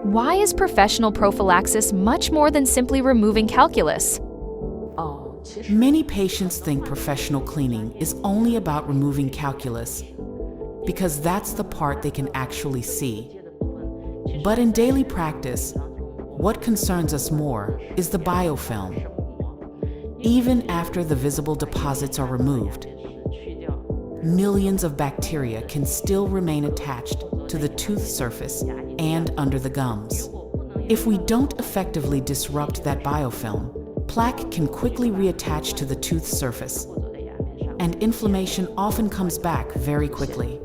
Why is professional prophylaxis much more than simply removing calculus? Many patients think professional cleaning is only about removing calculus because that's the part they can actually see. But in daily practice, what concerns us more is the biofilm. Even after the visible deposits are removed, millions of bacteria can still remain attached to the tooth surface and under the gums. If we don't effectively disrupt that biofilm, plaque can quickly reattach to the tooth surface, and inflammation often comes back very quickly.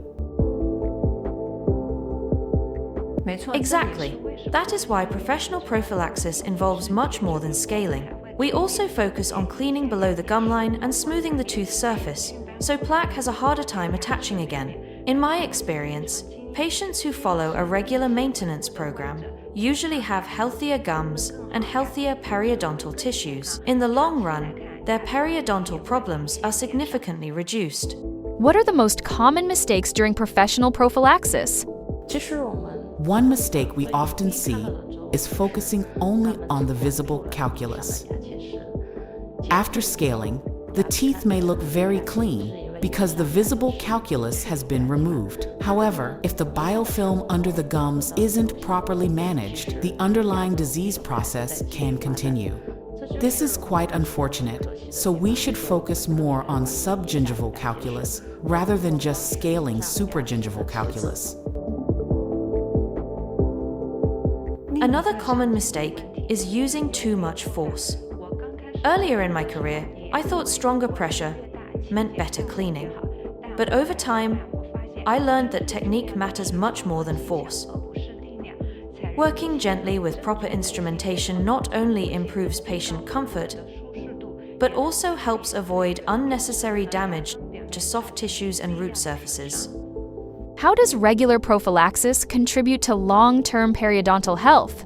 Exactly. That is why professional prophylaxis involves much more than scaling. We also focus on cleaning below the gum line and smoothing the tooth surface, so plaque has a harder time attaching again. In my experience, patients who follow a regular maintenance program usually have healthier gums and healthier periodontal tissues. In the long run, their periodontal problems are significantly reduced. What are the most common mistakes during professional prophylaxis? One mistake we often see is focusing only on the visible calculus. After scaling, the teeth may look very clean because the visible calculus has been removed. However, if the biofilm under the gums isn't properly managed, the underlying disease process can continue. This is quite unfortunate, so we should focus more on subgingival calculus rather than just scaling supragingival calculus. Another common mistake is using too much force. Earlier in my career, I thought stronger pressure meant better cleaning. But over time, I learned that technique matters much more than force. Working gently with proper instrumentation not only improves patient comfort, but also helps avoid unnecessary damage to soft tissues and root surfaces. How does regular prophylaxis contribute to long-term periodontal health?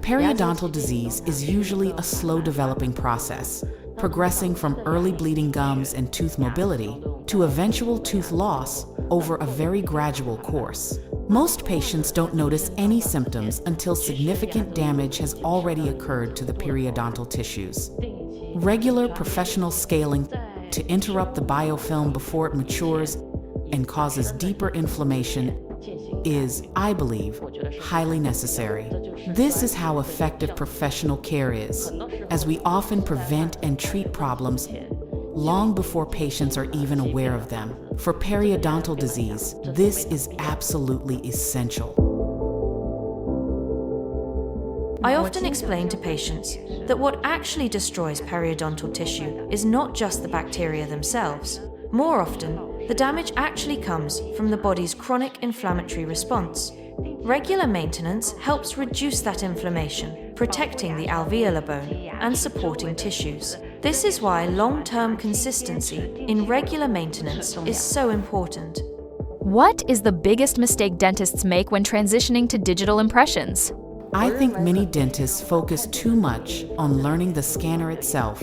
Periodontal disease is usually a slow-developing process, progressing from early bleeding gums and tooth mobility to eventual tooth loss over a very gradual course. Most patients don't notice any symptoms until significant damage has already occurred to the periodontal tissues. Regular professional scaling to interrupt the biofilm before it matures and causes deeper inflammation is, I believe, highly necessary. This is how effective professional care is, as we often prevent and treat problems long before patients are even aware of them. For periodontal disease, this is absolutely essential. I often explain to patients that what actually destroys periodontal tissue is not just the bacteria themselves. More often, the damage actually comes from the body's chronic inflammatory response. Regular maintenance helps reduce that inflammation, protecting the alveolar bone and supporting tissues. This is why long-term consistency in regular maintenance is so important. What is the biggest mistake dentists make when transitioning to digital impressions? I think many dentists focus too much on learning the scanner itself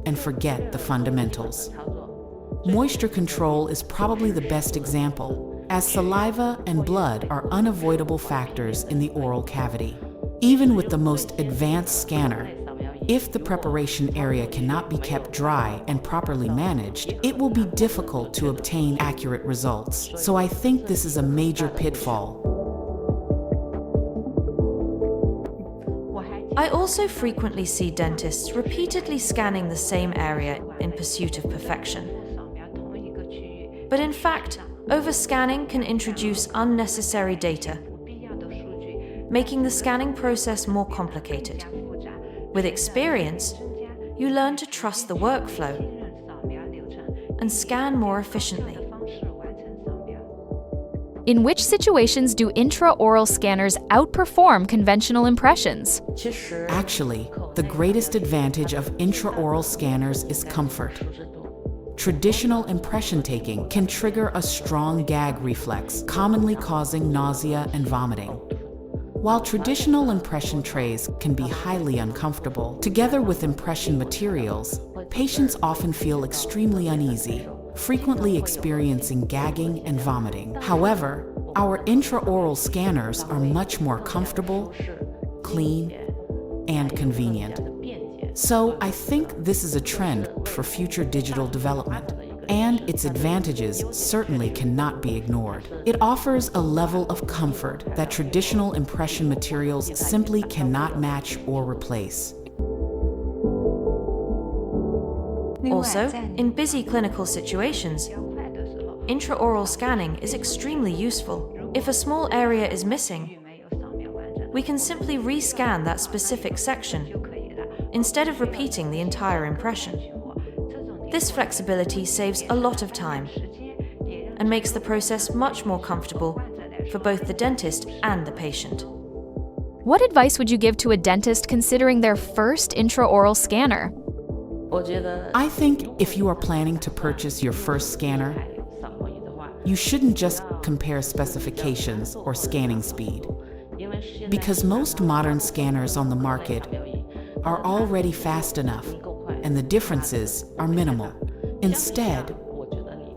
and forget the fundamentals. Moisture control is probably the best example, as saliva and blood are unavoidable factors in the oral cavity. Even with the most advanced scanner, if the preparation area cannot be kept dry and properly managed, it will be difficult to obtain accurate results. So I think this is a major pitfall. I also frequently see dentists repeatedly scanning the same area in pursuit of perfection. But in fact, overscanning can introduce unnecessary data, making the scanning process more complicated. With experience, you learn to trust the workflow and scan more efficiently. In which situations do intraoral scanners outperform conventional impressions? Actually, the greatest advantage of intraoral scanners is comfort. Traditional impression taking can trigger a strong gag reflex, commonly causing nausea and vomiting. While traditional impression trays can be highly uncomfortable, together with impression materials, patients often feel extremely uneasy, frequently experiencing gagging and vomiting. However, Our intraoral scanners are much more comfortable, clean, and convenient. So I think this is a trend for future digital development, and its advantages certainly cannot be ignored. It offers a level of comfort that traditional impression materials simply cannot match or replace. Also, in busy clinical situations, intraoral scanning is extremely useful. If a small area is missing, we can simply rescan that specific section instead of repeating the entire impression. This flexibility saves a lot of time and makes the process much more comfortable for both the dentist and the patient. What advice would you give to a dentist considering their first intraoral scanner? I think if you are planning to purchase your first scanner, you shouldn't just compare specifications or scanning speed, because most modern scanners on the market are already fast enough, and the differences are minimal. Instead,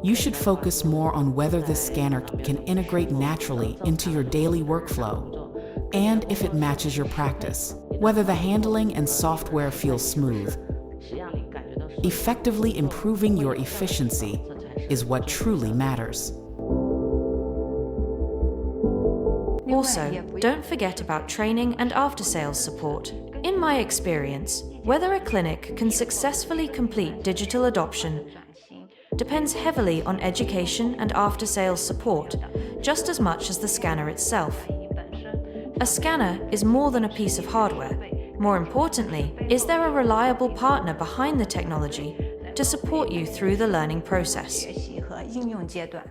you should focus more on whether this scanner can integrate naturally into your daily workflow, and if it matches your practice, whether the handling and software feels smooth. Effectively improving your efficiency is what truly matters. Also, don't forget about training and after-sales support. In my experience, whether a clinic can successfully complete digital adoption depends heavily on education and after-sales support, just as much as the scanner itself. A scanner is more than a piece of hardware. More importantly, is there a reliable partner behind the technology to support you through the learning process? 学习和应用阶段。